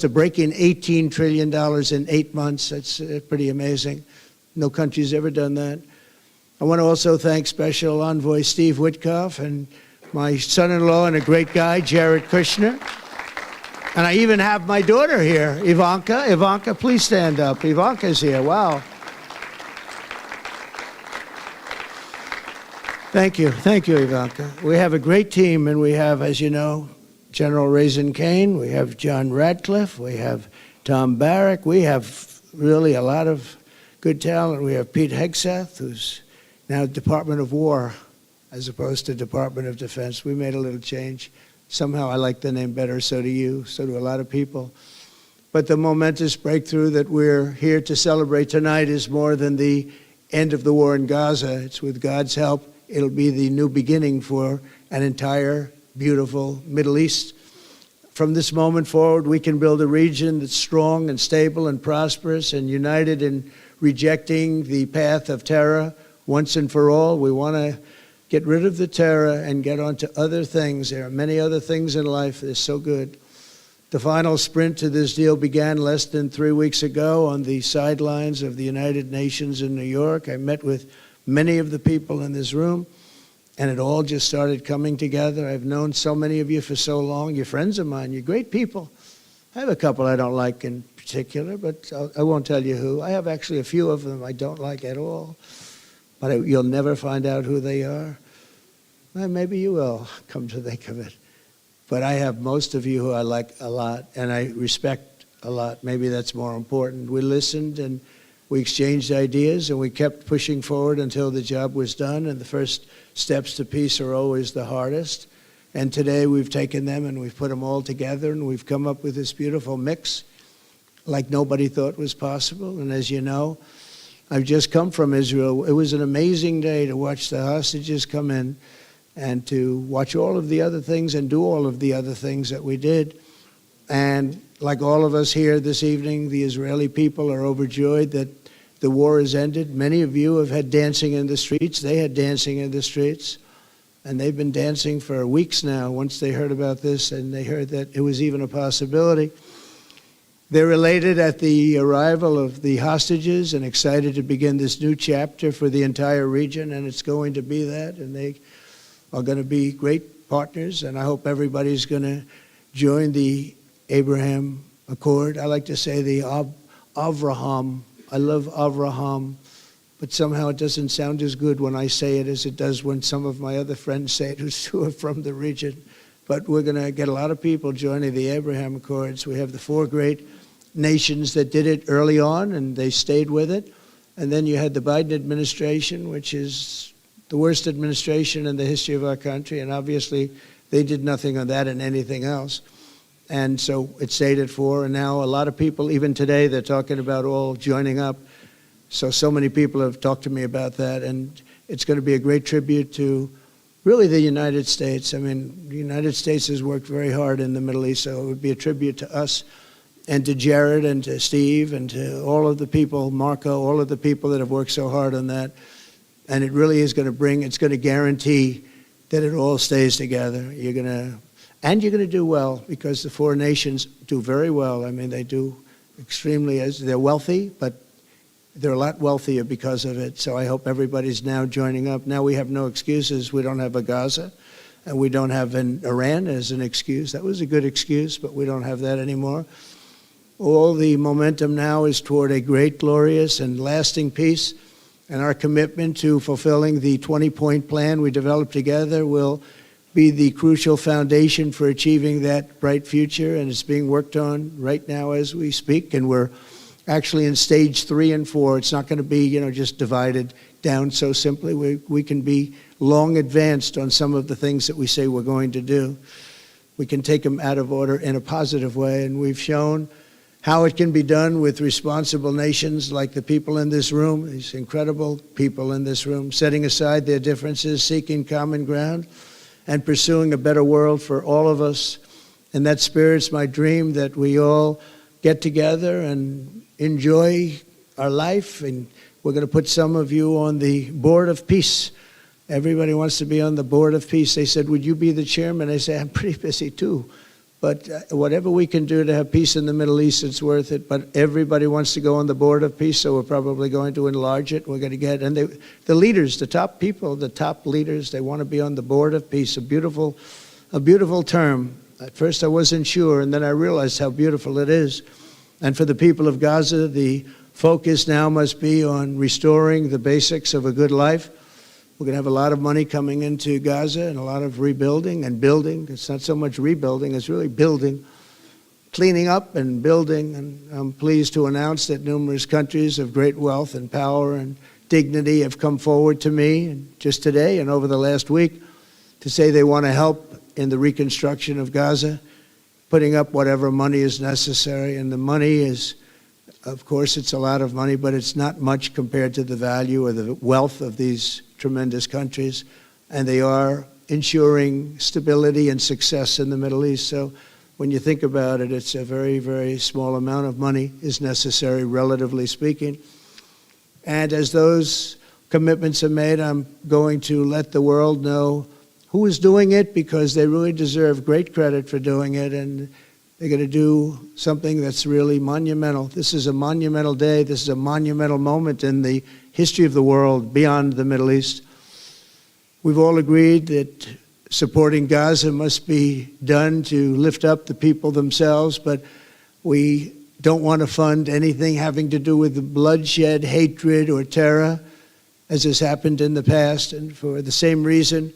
breaking $18 trillion in 8 months. That's pretty amazing. No country's ever done that. I want to also thank Special Envoy Steve Witkoff and my son-in-law and a great guy, Jared Kushner. And I even have my daughter here, Ivanka. Ivanka, please stand up. Ivanka's here. Wow. Thank you. Thank you, Ivanka. We have a great team, and we have, as you know, General Raisin Kane. We have John Radcliffe. We have Tom Barrack. We have really a lot of good talent. We have Pete Hegseth, who's now Department of War as opposed to Department of Defense. We made a little change. Somehow I like the name better, so do you, so do a lot of people. But the momentous breakthrough that we're here to celebrate tonight is more than the end of the war in Gaza. It's with God's help. It'll be the new beginning for an entire beautiful Middle East. From this moment forward, we can build a region that's strong and stable and prosperous and united in rejecting the path of terror once and for all. We want to get rid of the terror and get on to other things. There are many other things in life that are so good. The final sprint to this deal began less than 3 weeks ago on the sidelines of the United Nations in New York. I met with many of the people in this room, and it all just started coming together. I've known so many of you for so long. You're friends of mine. You're great people. I have a couple I don't like in particular, but I won't tell you who. I have actually a few of them I don't like at all, but you'll never find out who they are. Well, maybe you will, come to think of it. But I have most of you who I like a lot, and I respect a lot. Maybe that's more important. We listened, and we exchanged ideas, and we kept pushing forward until the job was done, and the first steps to peace are always the hardest. And today we've taken them, and we've put them all together, and we've come up with this beautiful mix like nobody thought was possible. And as you know, I've just come from Israel. It was an amazing day to watch the hostages come in and to watch all of the other things and do all of the other things that we did. And like all of us here this evening, the Israeli people are overjoyed that the war has ended. Many of you have had dancing in the streets. They had dancing in the streets. And they've been dancing for weeks now once they heard about this and they heard that it was even a possibility. They're elated at the arrival of the hostages and excited to begin this new chapter for the entire region, and it's going to be that, and they are going to be great partners, and I hope everybody's going to join the Abraham Accord. I like to say the Avraham. I love Avraham, but somehow it doesn't sound as good when I say it as it does when some of my other friends say it who are from the region. But we're going to get a lot of people joining the Abraham Accords. We have the 4 great nations that did it early on, and they stayed with it. And then you had the Biden administration, which is the worst administration in the history of our country, and obviously they did nothing on that and anything else. And so it stayed at 4, and now a lot of people, even today, they're talking about all joining up. So many people have talked to me about that, and it's going to be a great tribute to really the United States. I mean, the United States has worked very hard in the Middle East, so it would be a tribute to us and to Jared and to Steve and to all of the people, Marco, all of the people that have worked so hard on that. And it really is going to bring, it's going to guarantee that it all stays together. You're going to do well, because the 4 nations do very well. I mean, they do extremely, they're wealthy, but they're a lot wealthier because of it. So I hope everybody's now joining up. Now we have no excuses. We don't have a Gaza, and we don't have an Iran as an excuse. That was a good excuse, but we don't have that anymore. All the momentum now is toward a great, glorious, and lasting peace. And our commitment to fulfilling the 20-point plan we developed together will be the crucial foundation for achieving that bright future. And it's being worked on right now as we speak. And we're actually in stage 3 and 4. It's not going to be, just divided down so simply. We can be long advanced on some of the things that we say we're going to do. We can take them out of order in a positive way. And we've shown how it can be done with responsible nations like the people in this room, these incredible people in this room, setting aside their differences, seeking common ground, and pursuing a better world for all of us. And that spirit's my dream, that we all get together and enjoy our life. And we're going to put some of you on the Board of Peace. Everybody wants to be on the Board of Peace. They said, would you be the chairman? I say, I'm pretty busy too. But whatever we can do to have peace in the Middle East, it's worth it. But everybody wants to go on the Board of Peace, so we're probably going to enlarge it. We're going to get, and the leaders, the top people, the top leaders, they want to be on the Board of Peace. A beautiful term. At first I wasn't sure, and then I realized how beautiful it is. And for the people of Gaza, the focus now must be on restoring the basics of a good life. We're going to have a lot of money coming into Gaza and a lot of rebuilding and building. It's not so much rebuilding, it's really building, cleaning up and building. And I'm pleased to announce that numerous countries of great wealth and power and dignity have come forward to me, and just today and over the last week, to say they want to help in the reconstruction of Gaza, putting up whatever money is necessary. And the money is, of course, it's a lot of money, but it's not much compared to the value or the wealth of these tremendous countries, and they are ensuring stability and success in the Middle East. So when you think about it, it's a very, very small amount of money is necessary, relatively speaking. And as those commitments are made, I'm going to let the world know who is doing it, because they really deserve great credit for doing it, and they're going to do something that's really monumental. This is a monumental day. This is a monumental moment in the history of the world beyond the Middle East. We've all agreed that supporting Gaza must be done to lift up the people themselves, but we don't want to fund anything having to do with bloodshed, hatred, or terror, as has happened in the past. And for the same reason,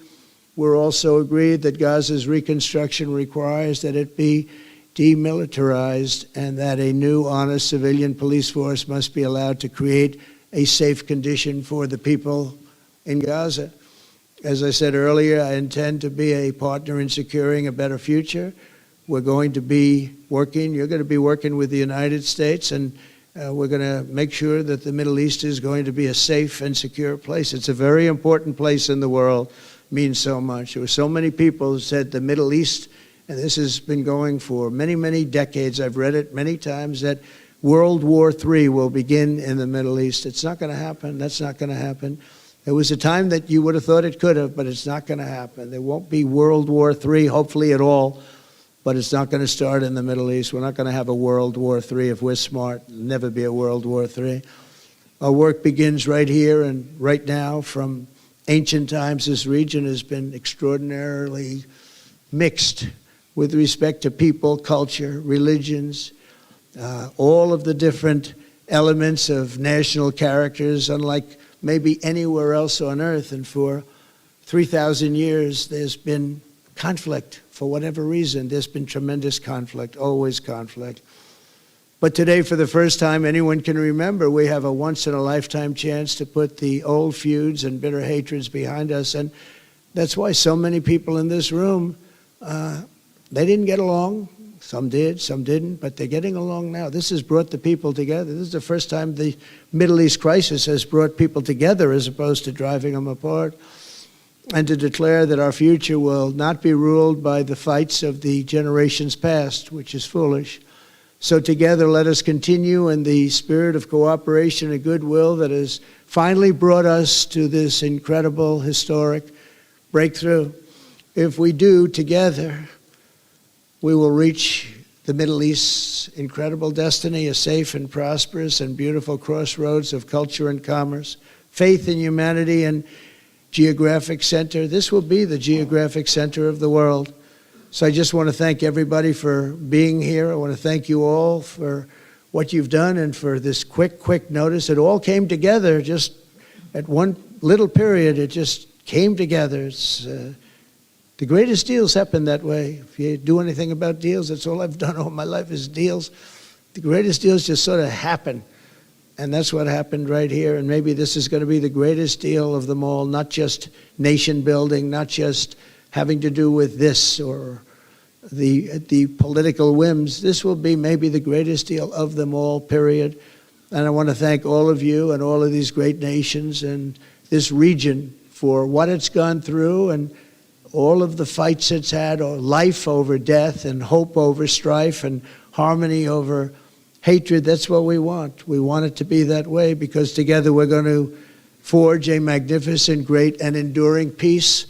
we're also agreed that Gaza's reconstruction requires that it be demilitarized, and that a new, honest civilian police force must be allowed to create a safe condition for the people in Gaza. As I said earlier, I intend to be a partner in securing a better future. We're going to be working, you're going to be working with the United States, and we're going to make sure that the Middle East is going to be a safe and secure place. It's a very important place in the world, means so much. There were so many people who said the Middle East, and this has been going for many, many decades. I've read it many times, that World War III will begin in the Middle East. It's not going to happen. That's not going to happen. There was a time that you would have thought it could have, but it's not going to happen. There won't be World War III, hopefully at all, but it's not going to start in the Middle East. We're not going to have a World War III if we're smart. There'll never be a World War III. Our work begins right here and right now. From ancient times, this region has been extraordinarily mixed with respect to people, culture, religions, all of the different elements of national characters, unlike maybe anywhere else on earth. And for 3,000 years, there's been conflict. For whatever reason, there's been tremendous conflict, always conflict. But today, for the first time anyone can remember, we have a once-in-a-lifetime chance to put the old feuds and bitter hatreds behind us. And that's why so many people in this room, they didn't get along. Some did, some didn't, but they're getting along now. This has brought the people together. This is the first time the Middle East crisis has brought people together as opposed to driving them apart. And to declare that our future will not be ruled by the fights of the generations past, which is foolish. So together, let us continue in the spirit of cooperation and goodwill that has finally brought us to this incredible, historic breakthrough. If we do together, we will reach the Middle East's incredible destiny, a safe and prosperous and beautiful crossroads of culture and commerce, faith in humanity and geographic center. This will be the geographic center of the world. So I just want to thank everybody for being here. I want to thank you all for what you've done and for this quick notice. It all came together just at one little period. It just came together. It's the greatest deals happen that way. If you do anything about deals, that's all I've done all my life is deals. The greatest deals just sort of happen. And that's what happened right here. And maybe this is going to be the greatest deal of them all, not just nation building, not just having to do with this or the political whims. This will be maybe the greatest deal of them all, period. And I want to thank all of you and all of these great nations and this region for what it's gone through and all of the fights it's had, or life over death and hope over strife and harmony over hatred. That's what we want. We want it to be that way because together we're going to forge a magnificent, great, and enduring peace.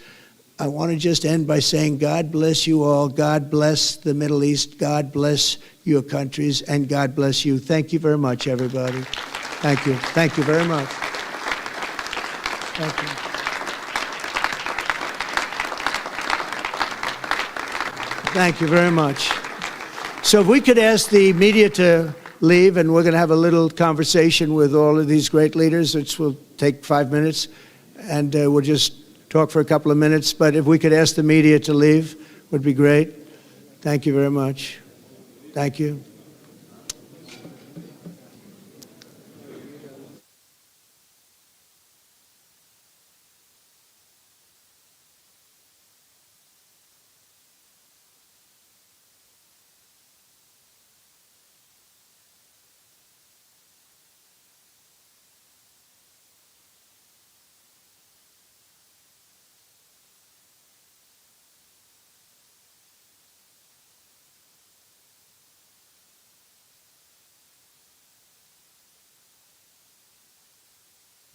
I want to just end by saying God bless you all. God bless the Middle East. God bless your countries. And God bless you. Thank you very much, everybody. Thank you. Thank you very much. Thank you. Thank you very much. So if we could ask the media to leave, and we're going to have a little conversation with all of these great leaders, which will take 5 minutes, and we'll just talk for a couple of minutes. But if we could ask the media to leave, would be great. Thank you very much. Thank you.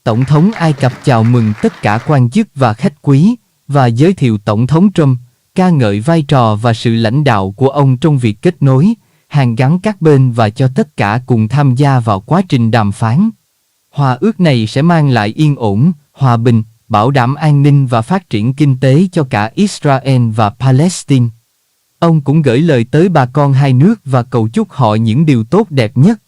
Tổng thống Ai Cập chào mừng tất cả quan chức và khách quý, và giới thiệu Tổng thống Trump, ca ngợi vai trò và sự lãnh đạo của ông trong việc kết nối, hàn gắn các bên và cho tất cả cùng tham gia vào quá trình đàm phán. Hòa ước này sẽ mang lại yên ổn, hòa bình, bảo đảm an ninh và phát triển kinh tế cho cả Israel và Palestine. Ông cũng gửi lời tới bà con hai nước và cầu chúc họ những điều tốt đẹp nhất.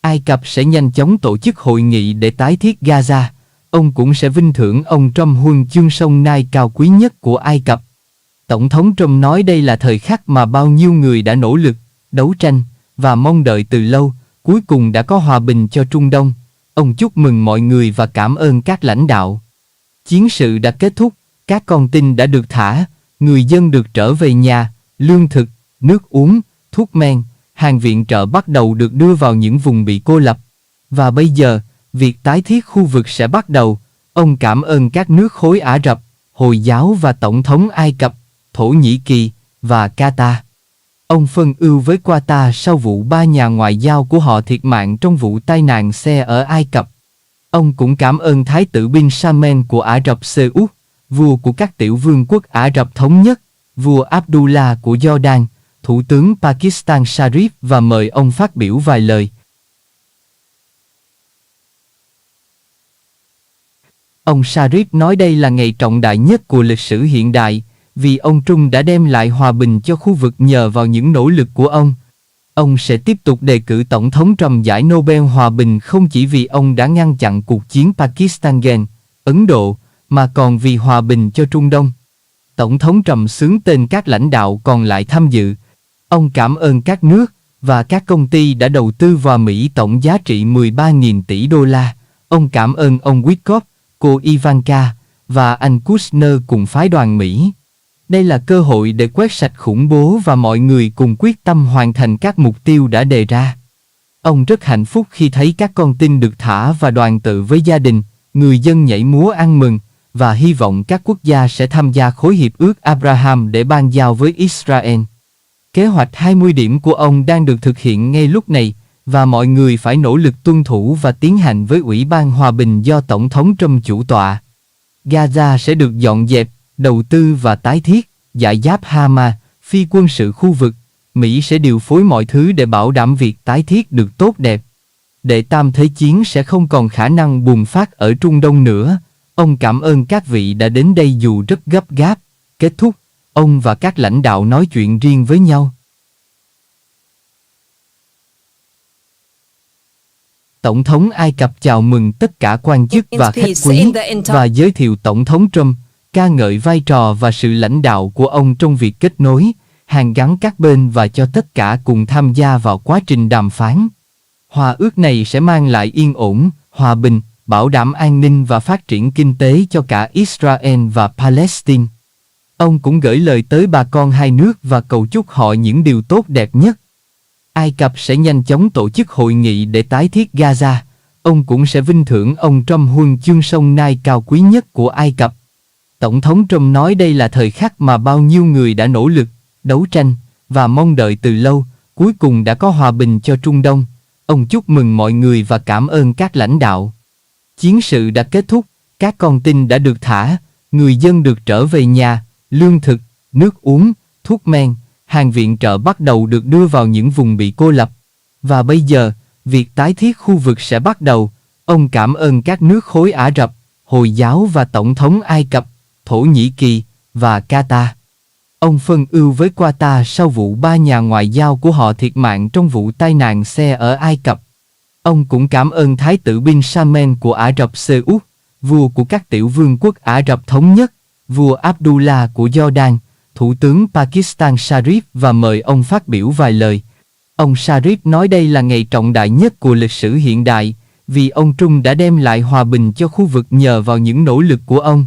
Ai Cập sẽ nhanh chóng tổ chức hội nghị để tái thiết Gaza. Ông cũng sẽ vinh thưởng ông Trump huân chương sông Nile cao quý nhất của Ai Cập. Tổng thống Trump nói đây là thời khắc mà bao nhiêu người đã nỗ lực, đấu tranh và mong đợi từ lâu, cuối cùng đã có hòa bình cho Trung Đông. Ông chúc mừng mọi người và cảm ơn các lãnh đạo. Chiến sự đã kết thúc, các con tin đã được thả, người dân được trở về nhà, lương thực, nước uống, thuốc men, hàng viện trợ bắt đầu được đưa vào những vùng bị cô lập. Và bây giờ, việc tái thiết khu vực sẽ bắt đầu. Ông cảm ơn các nước khối Ả Rập, Hồi giáo và Tổng thống Ai Cập, Thổ Nhĩ Kỳ và Qatar. Ông phân ưu với Qatar sau vụ 3 nhà ngoại giao của họ thiệt mạng trong vụ tai nạn xe ở Ai Cập. Ông cũng cảm ơn Thái tử Bin Salman của Ả Rập Xê Út, vua của các tiểu vương quốc Ả Rập Thống Nhất, vua Abdullah của Jordan, Thủ tướng Pakistan Sharif và mời ông phát biểu vài lời. Ông Sharif nói đây là ngày trọng đại nhất của lịch sử hiện đại, vì ông Trump đã đem lại hòa bình cho khu vực nhờ vào những nỗ lực của ông. Ông sẽ tiếp tục đề cử Tổng thống Trump giải Nobel Hòa bình không chỉ vì ông đã ngăn chặn cuộc chiến Pakistan Gen, Ấn Độ, mà còn vì hòa bình cho Trung Đông. Tổng thống Trump xướng tên các lãnh đạo còn lại tham dự. Ông cảm ơn các nước và các công ty đã đầu tư vào Mỹ tổng giá trị 13.000 tỷ đô la. Ông cảm ơn ông Witkoff, cô Ivanka và anh Kushner cùng phái đoàn Mỹ. Đây là cơ hội để quét sạch khủng bố và mọi người cùng quyết tâm hoàn thành các mục tiêu đã đề ra. Ông rất hạnh phúc khi thấy các con tin được thả và đoàn tụ với gia đình, người dân nhảy múa ăn mừng, và hy vọng các quốc gia sẽ tham gia khối hiệp ước Abraham để ban giao với Israel. Kế hoạch 20 điểm của ông đang được thực hiện ngay lúc này, và mọi người phải nỗ lực tuân thủ và tiến hành với Ủy ban Hòa bình do Tổng thống Trump chủ tọa. Gaza sẽ được dọn dẹp, đầu tư và tái thiết, giải giáp Hamas, phi quân sự khu vực, Mỹ sẽ điều phối mọi thứ để bảo đảm việc tái thiết được tốt đẹp. Đệ tam thế chiến sẽ không còn khả năng bùng phát ở Trung Đông nữa. Ông cảm ơn các vị đã đến đây dù rất gấp gáp. Kết thúc, ông và các lãnh đạo nói chuyện riêng với nhau. Tổng thống Ai Cập chào mừng tất cả quan chức và khách quý và giới thiệu Tổng thống Trump, ca ngợi vai trò và sự lãnh đạo của ông trong việc kết nối, hàn gắn các bên và cho tất cả cùng tham gia vào quá trình đàm phán. Hòa ước này sẽ mang lại yên ổn, hòa bình, bảo đảm an ninh và phát triển kinh tế cho cả Israel và Palestine. Ông cũng gửi lời tới bà con hai nước và cầu chúc họ những điều tốt đẹp nhất. Ai Cập sẽ nhanh chóng tổ chức hội nghị để tái thiết Gaza. Ông cũng sẽ vinh thưởng ông Trump huân chương sông Nile cao quý nhất của Ai Cập. Tổng thống Trump nói đây là thời khắc mà bao nhiêu người đã nỗ lực, đấu tranh và mong đợi từ lâu, cuối cùng đã có hòa bình cho Trung Đông. Ông chúc mừng mọi người và cảm ơn các lãnh đạo. Chiến sự đã kết thúc, các con tin đã được thả, người dân được trở về nhà, lương thực, nước uống, thuốc men, hàng viện trợ bắt đầu được đưa vào những vùng bị cô lập. Và bây giờ, việc tái thiết khu vực sẽ bắt đầu. Ông cảm ơn các nước khối Ả Rập, Hồi giáo và Tổng thống Ai Cập, Thổ Nhĩ Kỳ và Qatar. Ông phân ưu với Qatar sau vụ 3 nhà ngoại giao của họ thiệt mạng trong vụ tai nạn xe ở Ai Cập. Ông cũng cảm ơn Thái tử Bin Salman của Ả Rập Xê Út, vua của các tiểu vương quốc Ả Rập Thống Nhất, vua Abdullah của Jordan, Thủ tướng Pakistan Sharif và mời ông phát biểu vài lời. Ông Sharif nói đây là ngày trọng đại nhất của lịch sử hiện đại, vì ông Trump đã đem lại hòa bình cho khu vực nhờ vào những nỗ lực của ông.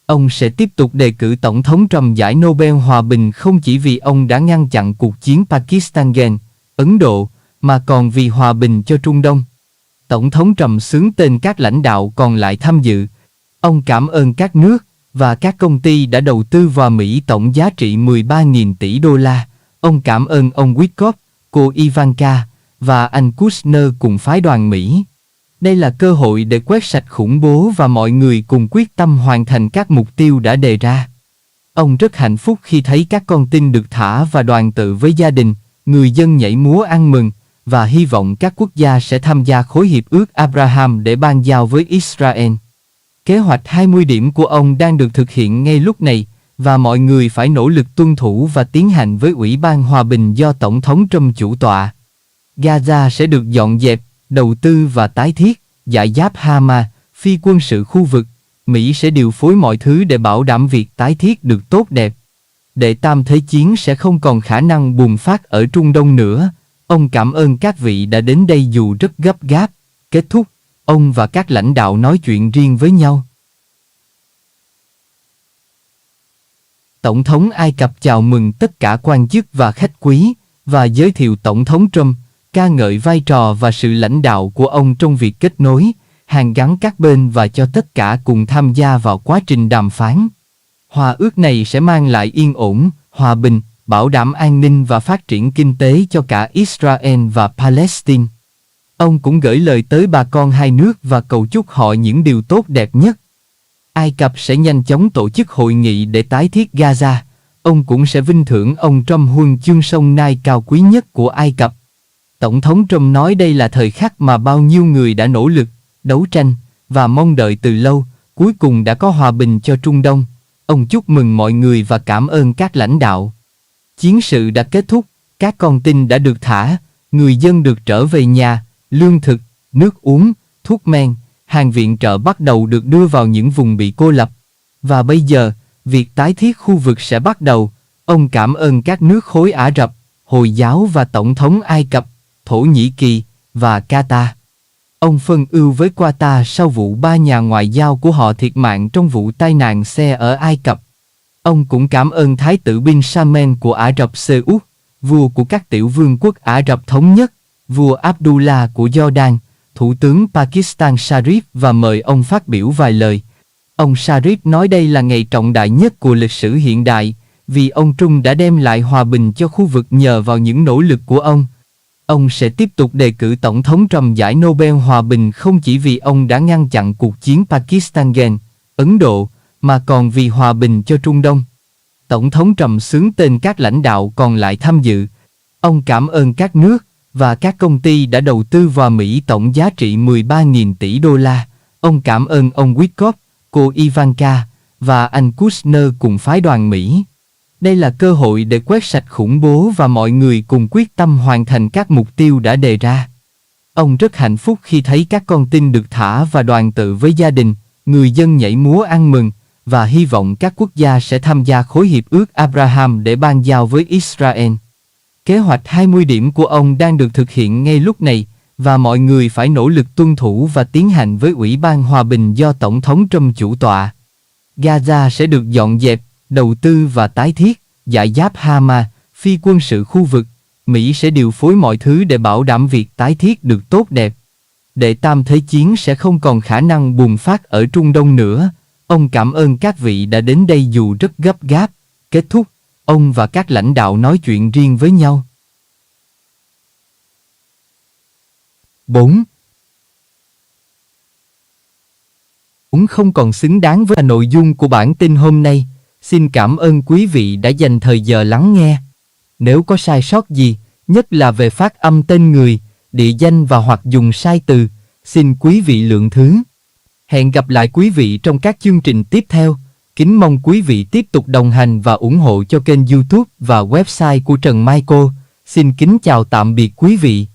Ông sẽ tiếp tục đề cử Tổng thống Trump giải Nobel Hòa bình không chỉ vì ông đã ngăn chặn cuộc chiến Pakistan Gen, Ấn Độ, mà còn vì hòa bình cho Trung Đông. Tổng thống Trump xướng tên các lãnh đạo còn lại tham dự. Ông cảm ơn các nước và các công ty đã đầu tư vào Mỹ tổng giá trị 13.000 tỷ đô la. Ông cảm ơn ông Witkoff, cô Ivanka và anh Kushner cùng phái đoàn Mỹ. Đây là cơ hội để quét sạch khủng bố và mọi người cùng quyết tâm hoàn thành các mục tiêu đã đề ra. Ông rất hạnh phúc khi thấy các con tin được thả và đoàn tụ với gia đình, người dân nhảy múa ăn mừng, và hy vọng các quốc gia sẽ tham gia khối hiệp ước Abraham để ban giao với Israel. Kế hoạch 20 điểm của ông đang được thực hiện ngay lúc này, và mọi người phải nỗ lực tuân thủ và tiến hành với Ủy ban Hòa bình do Tổng thống Trump chủ tọa. Gaza sẽ được dọn dẹp, đầu tư và tái thiết, giải giáp Hamas, phi quân sự khu vực. Mỹ sẽ điều phối mọi thứ để bảo đảm việc tái thiết được tốt đẹp. Đệ tam thế chiến sẽ không còn khả năng bùng phát ở Trung Đông nữa. Ông cảm ơn các vị đã đến đây dù rất gấp gáp. Kết thúc, ông và các lãnh đạo nói chuyện riêng với nhau. Tổng thống Ai Cập chào mừng tất cả quan chức và khách quý, và giới thiệu Tổng thống Trump, ca ngợi vai trò và sự lãnh đạo của ông trong việc kết nối, hàn gắn các bên và cho tất cả cùng tham gia vào quá trình đàm phán. Hòa ước này sẽ mang lại yên ổn, hòa bình, bảo đảm an ninh và phát triển kinh tế cho cả Israel và Palestine. Ông cũng gửi lời tới bà con hai nước và cầu chúc họ những điều tốt đẹp nhất. Ai Cập sẽ nhanh chóng tổ chức hội nghị để tái thiết Gaza. Ông cũng sẽ vinh thưởng ông Trump huân chương sông Nile cao quý nhất của Ai Cập. Tổng thống Trump nói đây là thời khắc mà bao nhiêu người đã nỗ lực, đấu tranh và mong đợi từ lâu, cuối cùng đã có hòa bình cho Trung Đông. Ông chúc mừng mọi người và cảm ơn các lãnh đạo. Chiến sự đã kết thúc, các con tin đã được thả, người dân được trở về nhà, lương thực, nước uống, thuốc men, hàng viện trợ bắt đầu được đưa vào những vùng bị cô lập. Và bây giờ, việc tái thiết khu vực sẽ bắt đầu. Ông cảm ơn các nước khối Ả Rập, Hồi giáo và Tổng thống Ai Cập, Thổ Nhĩ Kỳ và Qatar. Ông phân ưu với Qatar sau vụ 3 nhà ngoại giao của họ thiệt mạng trong vụ tai nạn xe ở Ai Cập. Ông cũng cảm ơn Thái tử Bin Salman của Ả Rập Xê Út, vua của các tiểu vương quốc Ả Rập Thống Nhất, vua Abdullah của Jordan, Thủ tướng Pakistan Sharif và mời ông phát biểu vài lời. Ông Sharif nói đây là ngày trọng đại nhất của lịch sử hiện đại, vì ông Trump đã đem lại hòa bình cho khu vực nhờ vào những nỗ lực của ông. Ông sẽ tiếp tục đề cử Tổng thống Trump giải Nobel Hòa bình không chỉ vì ông đã ngăn chặn cuộc chiến Pakistan Gen, Ấn Độ, mà còn vì hòa bình cho Trung Đông. Tổng thống Trump xướng tên các lãnh đạo còn lại tham dự. Ông cảm ơn các nước và các công ty đã đầu tư vào Mỹ tổng giá trị 13.000 tỷ đô la. Ông cảm ơn ông Witkoff, cô Ivanka và anh Kushner cùng phái đoàn Mỹ. Đây là cơ hội để quét sạch khủng bố và mọi người cùng quyết tâm hoàn thành các mục tiêu đã đề ra. Ông rất hạnh phúc khi thấy các con tin được thả và đoàn tụ với gia đình, người dân nhảy múa ăn mừng, và hy vọng các quốc gia sẽ tham gia khối hiệp ước Abraham để ban giao với Israel. Kế hoạch 20 điểm của ông đang được thực hiện ngay lúc này, và mọi người phải nỗ lực tuân thủ và tiến hành với Ủy ban Hòa bình do Tổng thống Trump chủ tọa. Gaza sẽ được dọn dẹp, đầu tư và tái thiết, giải giáp Hamas, phi quân sự khu vực. Mỹ sẽ điều phối mọi thứ để bảo đảm việc tái thiết được tốt đẹp. Đệ tam thế chiến sẽ không còn khả năng bùng phát ở Trung Đông nữa. Ông cảm ơn các vị đã đến đây dù rất gấp gáp. Kết thúc, ông và các lãnh đạo nói chuyện riêng với nhau. 4. Cũng không còn xứng đáng với nội dung của bản tin hôm nay. Xin cảm ơn quý vị đã dành thời giờ lắng nghe. Nếu có sai sót gì, nhất là về phát âm tên người, địa danh và hoặc dùng sai từ, xin quý vị lượng thứ. Hẹn gặp lại quý vị trong các chương trình tiếp theo. Kính mong quý vị tiếp tục đồng hành và ủng hộ cho kênh YouTube và website của Trần Michael. Xin kính chào tạm biệt quý vị.